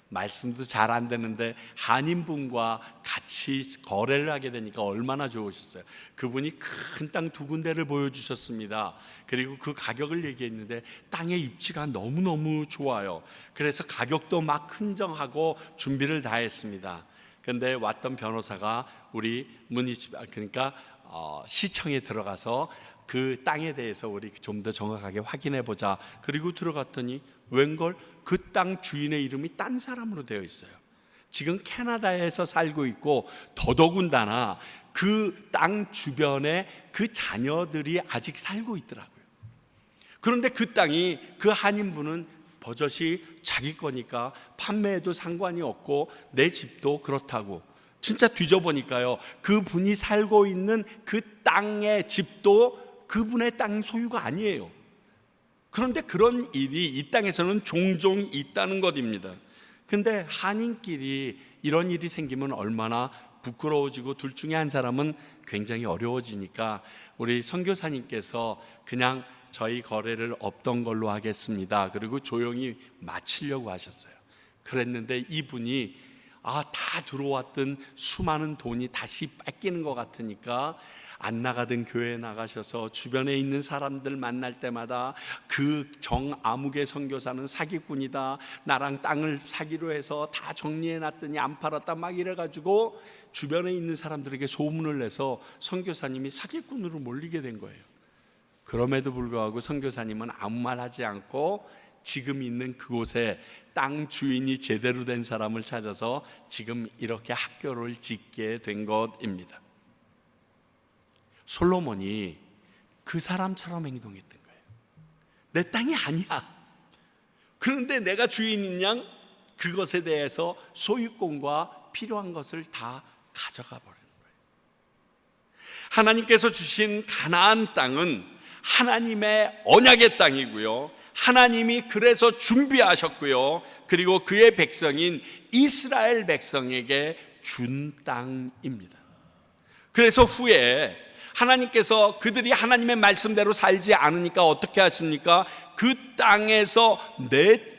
말씀도 잘 안 되는데 한인분과 같이 거래를 하게 되니까 얼마나 좋으셨어요. 그분이 큰 땅 2군데를 보여주셨습니다. 그리고 그 가격을 얘기했는데 땅의 입지가 너무너무 좋아요. 그래서 가격도 막 흥정하고 준비를 다 했습니다. 그런데 왔던 변호사가 우리 그러니까 시청에 들어가서 그 땅에 대해서 우리 좀 더 정확하게 확인해 보자. 그리고 들어갔더니 웬걸 그 땅 주인의 이름이 딴 사람으로 되어 있어요. 지금 캐나다에서 살고 있고 더더군다나 그 땅 주변에 그 자녀들이 아직 살고 있더라고요. 그런데 그 땅이, 그 한인분은 버젓이 자기 거니까 판매해도 상관이 없고 내 집도 그렇다고. 진짜 뒤져보니까요, 그분이 살고 있는 그 땅의 집도 그분의 땅 소유가 아니에요. 그런데 그런 일이 이 땅에서는 종종 있다는 것입니다. 근데 한인끼리 이런 일이 생기면 얼마나 부끄러워지고, 둘 중에 한 사람은 굉장히 어려워지니까 우리 선교사님께서 그냥 저희 거래를 없던 걸로 하겠습니다, 그리고 조용히 마치려고 하셨어요. 그랬는데 이분이 다 들어왔던 수많은 돈이 다시 뺏기는 것 같으니까 안 나가던 교회에 나가셔서 주변에 있는 사람들 만날 때마다 그 정아무개 선교사는 사기꾼이다, 나랑 땅을 사기로 해서 다 정리해놨더니 안 팔았다, 막 이래가지고 주변에 있는 사람들에게 소문을 내서 선교사님이 사기꾼으로 몰리게 된 거예요. 그럼에도 불구하고 선교사님은 아무 말 하지 않고 지금 있는 그곳에 땅 주인이 제대로 된 사람을 찾아서 지금 이렇게 학교를 짓게 된 것입니다. 솔로몬이 그 사람처럼 행동했던 거예요. 내 땅이 아니야. 그런데 내가 주인인 양 그것에 대해서 소유권과 필요한 것을 다 가져가 버리는 거예요. 하나님께서 주신 가나안 땅은 하나님의 언약의 땅이고요, 하나님이 그래서 준비하셨고요, 그리고 그의 백성인 이스라엘 백성에게 준 땅입니다. 그래서 후에 하나님께서 그들이 하나님의 말씀대로 살지 않으니까 어떻게 하십니까? 그 땅에서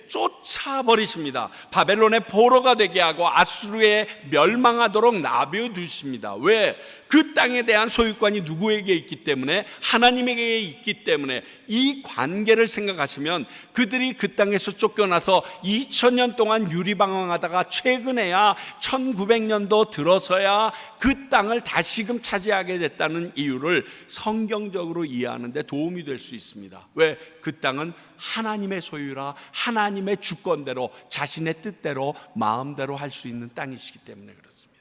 내쫓아버리십니다. 바벨론의 포로가 되게 하고 아수르에 멸망하도록 놔둬두십니다. 왜? 그 땅에 대한 소유권이 누구에게 있기 때문에? 하나님에게 있기 때문에. 이 관계를 생각하시면 그들이 그 땅에서 쫓겨나서 2000년 동안 유리방황하다가 최근에야 1900년도 들어서야 그 땅을 다시금 차지하게 됐다는 이유를 성경적으로 이해하는 데 도움이 될 수 있습니다. 왜? 그 땅은 하나님의 소유라 하나님의 주권대로 자신의 뜻대로 마음대로 할 수 있는 땅이시기 때문에 그렇습니다.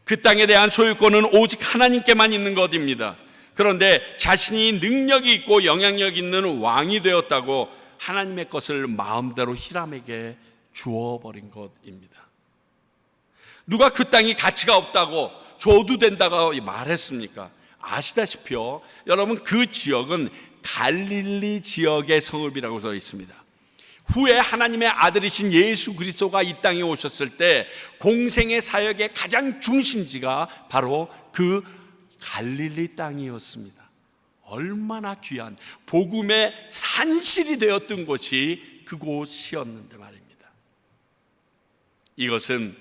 그 땅에 대한 소유권은 오직 하나님께만 있는 것입니다. 그런데 자신이 능력이 있고 영향력 있는 왕이 되었다고 하나님의 것을 마음대로 히람에게 주어버린 것입니다. 누가 그 땅이 가치가 없다고 줘도 된다고 말했습니까? 아시다시피요, 여러분, 그 지역은 갈릴리 지역의 성읍이라고 써 있습니다. 후에 하나님의 아들이신 예수 그리스도가 이 땅에 오셨을 때 공생의 사역의 가장 중심지가 바로 그 갈릴리 땅이었습니다. 얼마나 귀한 복음의 산실이 되었던 곳이 그곳이었는데 말입니다. 이것은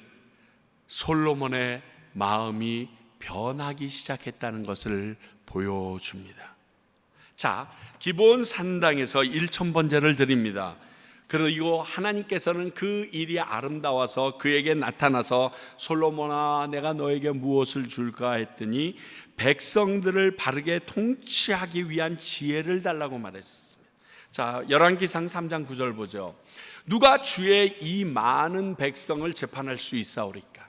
솔로몬의 마음이 변하기 시작했다는 것을 보여줍니다. 자, 기본 산당에서 1000번제를 드립니다. 그리고 하나님께서는 그 일이 아름다워서 그에게 나타나서 솔로몬아, 내가 너에게 무엇을 줄까 했더니 백성들을 바르게 통치하기 위한 지혜를 달라고 말했습니다. 자, 열왕기상 3장 9절 보죠. 누가 주의 이 많은 백성을 재판할 수 있사오리까?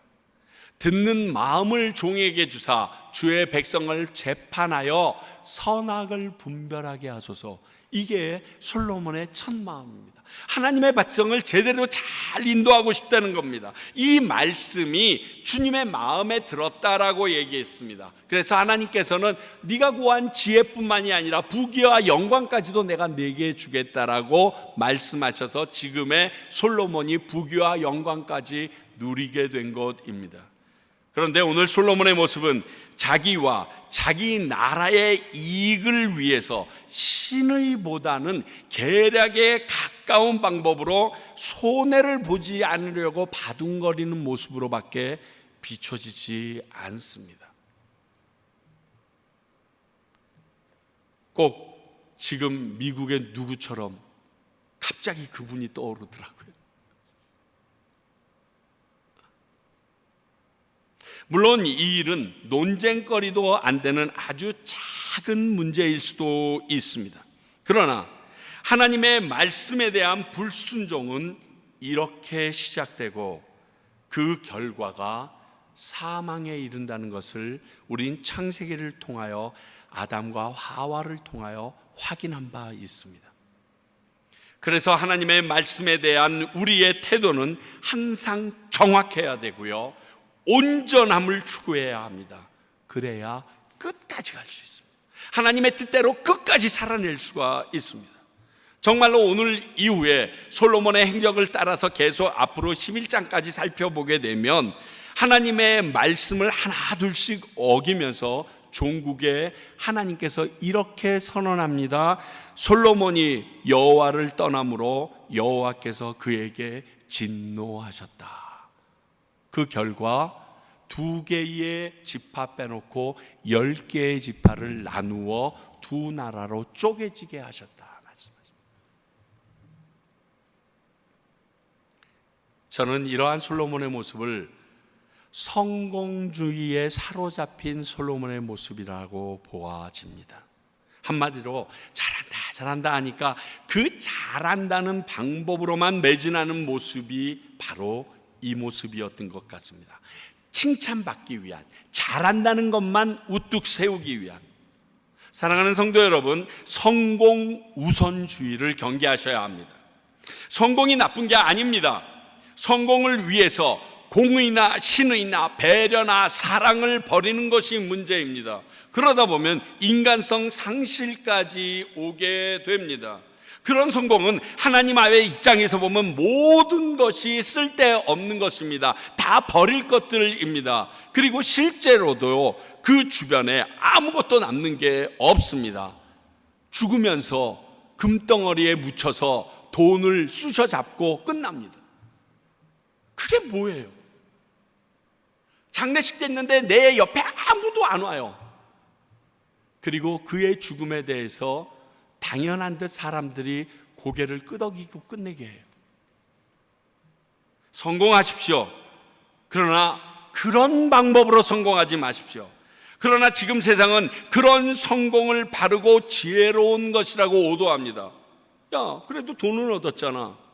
듣는 마음을 종에게 주사 주의 백성을 재판하여 선악을 분별하게 하소서. 이게 솔로몬의 첫 마음입니다. 하나님의 백성을 제대로 잘 인도하고 싶다는 겁니다. 이 말씀이 주님의 마음에 들었다라고 얘기했습니다. 그래서 하나님께서는 네가 구한 지혜뿐만이 아니라 부귀와 영광까지도 내가 네게 주겠다라고 말씀하셔서 지금의 솔로몬이 부귀와 영광까지 누리게 된 것입니다. 그런데 오늘 솔로몬의 모습은 자기와 자기 나라의 이익을 위해서 신의보다는 계략에 가까운 방법으로 손해를 보지 않으려고 바둥거리는 모습으로밖에 비춰지지 않습니다. 꼭 지금 미국의 누구처럼 갑자기 그분이 떠오르더라고요. 물론 이 일은 논쟁거리도 안 되는 아주 작은 문제일 수도 있습니다. 그러나 하나님의 말씀에 대한 불순종은 이렇게 시작되고 그 결과가 사망에 이른다는 것을 우린 창세기를 통하여 아담과 하와를 통하여 확인한 바 있습니다. 그래서 하나님의 말씀에 대한 우리의 태도는 항상 정확해야 되고요, 온전함을 추구해야 합니다. 그래야 끝까지 갈 수 있습니다. 하나님의 뜻대로 끝까지 살아낼 수가 있습니다. 정말로 오늘 이후에 솔로몬의 행적을 따라서 계속 앞으로 11장까지 살펴보게 되면 하나님의 말씀을 하나 둘씩 어기면서 종국에 하나님께서 이렇게 선언합니다. 솔로몬이 여호와를 떠남으로 여호와께서 그에게 진노하셨다. 그 결과 2개의 지파 빼놓고 10개의 지파를 나누어 2 나라로 쪼개지게 하셨다 말씀하십니다. 저는 이러한 솔로몬의 모습을 성공주의에 사로잡힌 솔로몬의 모습이라고 보아집니다. 한마디로 잘한다 하니까 그 잘한다는 방법으로만 매진하는 모습이 바로 이 모습이었던 것 같습니다. 칭찬받기 위한, 잘한다는 것만 우뚝 세우기 위한. 사랑하는 성도 여러분, 성공 우선주의를 경계하셔야 합니다. 성공이 나쁜 게 아닙니다. 성공을 위해서 공의나 신의나 배려나 사랑을 버리는 것이 문제입니다. 그러다 보면 인간성 상실까지 오게 됩니다. 그런 성공은 하나님 아의 입장에서 보면 모든 것이 쓸데없는 것입니다. 다 버릴 것들입니다. 그리고 실제로도 그 주변에 아무것도 남는 게 없습니다. 죽으면서 금덩어리에 묻혀서 돈을 쑤셔 잡고 끝납니다. 그게 뭐예요? 장례식 됐는데 내 옆에 아무도 안 와요. 그리고 그의 죽음에 대해서 당연한 듯 사람들이 고개를 끄덕이고 끝내게 해요. 성공하십시오. 그러나 그런 방법으로 성공하지 마십시오. 그러나 지금 세상은 그런 성공을 바르고 지혜로운 것이라고 오도합니다. 야, 그래도 돈은 얻었잖아.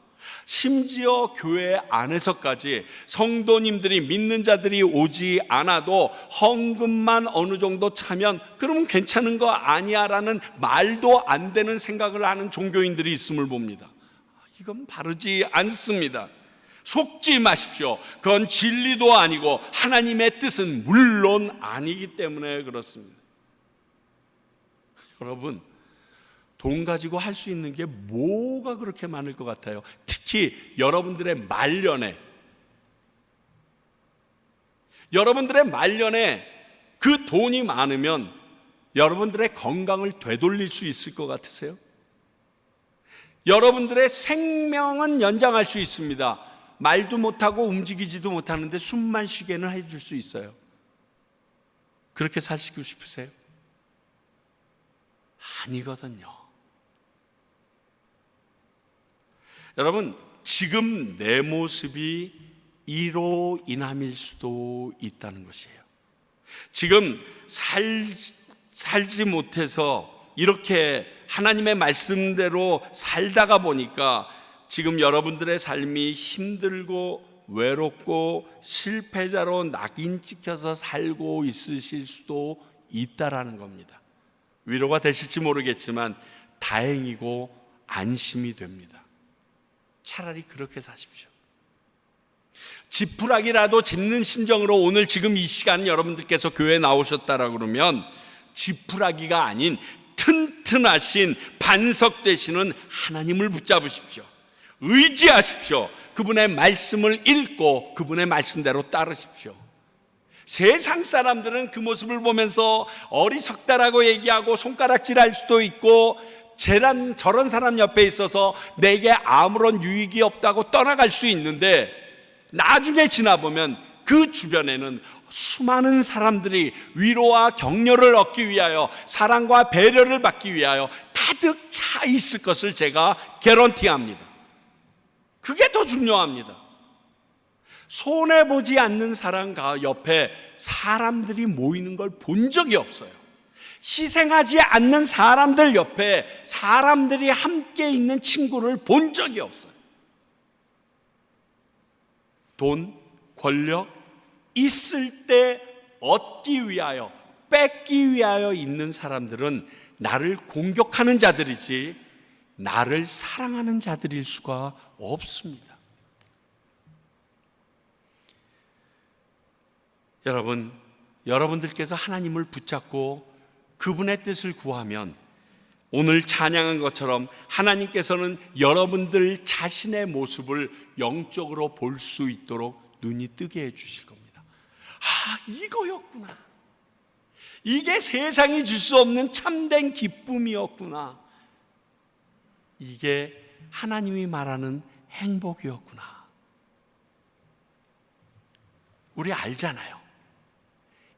심지어 교회 안에서까지 성도님들이, 믿는 자들이 오지 않아도 헌금만 어느 정도 차면 그러면 괜찮은 거 아니야 라는 말도 안 되는 생각을 하는 종교인들이 있음을 봅니다. 이건 바르지 않습니다. 속지 마십시오. 그건 진리도 아니고 하나님의 뜻은 물론 아니기 때문에 그렇습니다. 여러분, 돈 가지고 할 수 있는 게 뭐가 그렇게 많을 것 같아요? 특히 여러분들의 말년에 그 돈이 많으면 여러분들의 건강을 되돌릴 수 있을 것 같으세요? 여러분들의 생명은 연장할 수 있습니다. 말도 못하고 움직이지도 못하는데 숨만 쉬게는 해줄 수 있어요. 그렇게 사시고 싶으세요? 아니거든요. 여러분, 지금 내 모습이 이로 인함일 수도 있다는 것이에요. 지금 살지 못해서 이렇게 하나님의 말씀대로 살다가 보니까 지금 여러분들의 삶이 힘들고 외롭고 실패자로 낙인 찍혀서 살고 있으실 수도 있다라는 겁니다. 위로가 되실지 모르겠지만 다행이고 안심이 됩니다. 차라리 그렇게 사십시오. 지푸라기라도 짚는 심정으로 오늘 지금 이 시간 여러분들께서 교회에 나오셨다라 그러면 지푸라기가 아닌 튼튼하신 반석 되시는 하나님을 붙잡으십시오. 의지하십시오. 그분의 말씀을 읽고 그분의 말씀대로 따르십시오. 세상 사람들은 그 모습을 보면서 어리석다라고 얘기하고 손가락질할 수도 있고 저런 사람 옆에 있어서 내게 아무런 유익이 없다고 떠나갈 수 있는데 나중에 지나보면 그 주변에는 수많은 사람들이 위로와 격려를 얻기 위하여 사랑과 배려를 받기 위하여 가득 차 있을 것을 제가 개런티합니다. 그게 더 중요합니다. 손해보지 않는 사람과 옆에 사람들이 모이는 걸 본 적이 없어요. 희생하지 않는 사람들 옆에 사람들이 함께 있는 친구를 본 적이 없어요. 돈, 권력 있을 때 얻기 위하여, 뺏기 위하여 있는 사람들은 나를 공격하는 자들이지 나를 사랑하는 자들일 수가 없습니다. 여러분, 여러분들께서 하나님을 붙잡고 그분의 뜻을 구하면 오늘 찬양한 것처럼 하나님께서는 여러분들 자신의 모습을 영적으로 볼 수 있도록 눈이 뜨게 해주실 겁니다. 아, 이거였구나. 이게 세상이 줄 수 없는 참된 기쁨이었구나. 이게 하나님이 말하는 행복이었구나. 우리 알잖아요.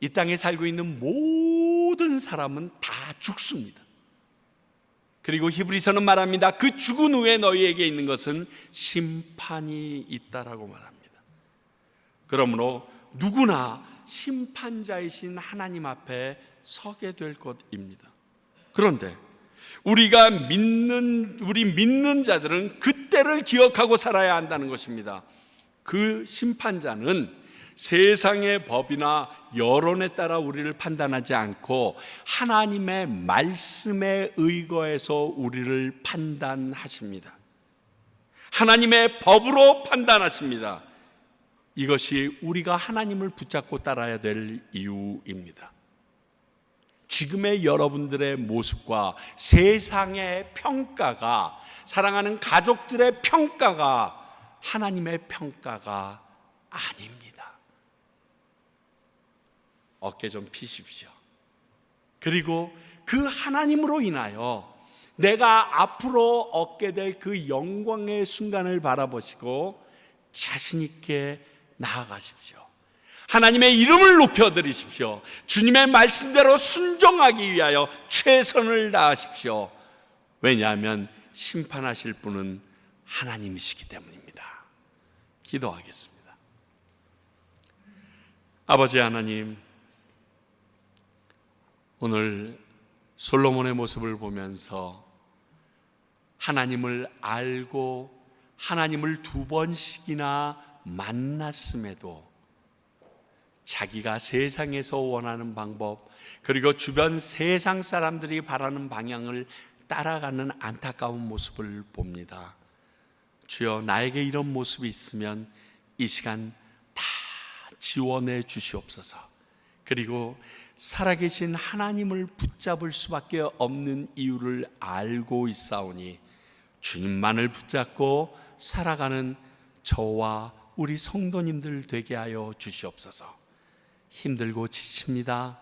이 땅에 살고 있는 모든 사람은 다 죽습니다. 그리고 히브리서는 말합니다. 그 죽은 후에 너희에게 있는 것은 심판이 있다라고 말합니다. 그러므로 누구나 심판자이신 하나님 앞에 서게 될 것입니다. 그런데 우리 믿는 자들은 그때를 기억하고 살아야 한다는 것입니다. 그 심판자는 세상의 법이나 여론에 따라 우리를 판단하지 않고 하나님의 말씀에 의거해서 우리를 판단하십니다. 하나님의 법으로 판단하십니다. 이것이 우리가 하나님을 붙잡고 따라야 될 이유입니다. 지금의 여러분들의 모습과 세상의 평가가, 사랑하는 가족들의 평가가 하나님의 평가가 아닙니다. 어깨 좀 피십시오. 그리고 그 하나님으로 인하여 내가 앞으로 얻게 될 그 영광의 순간을 바라보시고 자신 있게 나아가십시오. 하나님의 이름을 높여드리십시오. 주님의 말씀대로 순종하기 위하여 최선을 다하십시오. 왜냐하면 심판하실 분은 하나님이시기 때문입니다. 기도하겠습니다. 아버지 하나님, 오늘 솔로몬의 모습을 보면서 하나님을 알고 하나님을 2번씩이나 만났음에도 자기가 세상에서 원하는 방법, 그리고 주변 세상 사람들이 바라는 방향을 따라가는 안타까운 모습을 봅니다. 주여, 나에게 이런 모습이 있으면 이 시간 다 지원해 주시옵소서. 그리고 살아계신 하나님을 붙잡을 수밖에 없는 이유를 알고 있사오니 주님만을 붙잡고 살아가는 저와 우리 성도님들 되게 하여 주시옵소서. 힘들고 지칩니다.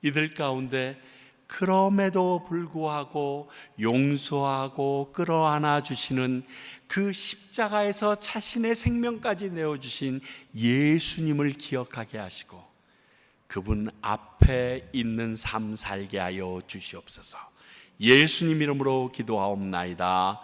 이들 가운데 그럼에도 불구하고 용서하고 끌어안아 주시는 그 십자가에서 자신의 생명까지 내어주신 예수님을 기억하게 하시고 그분 앞에 있는 삶 살게 하여 주시옵소서. 예수님 이름으로 기도하옵나이다.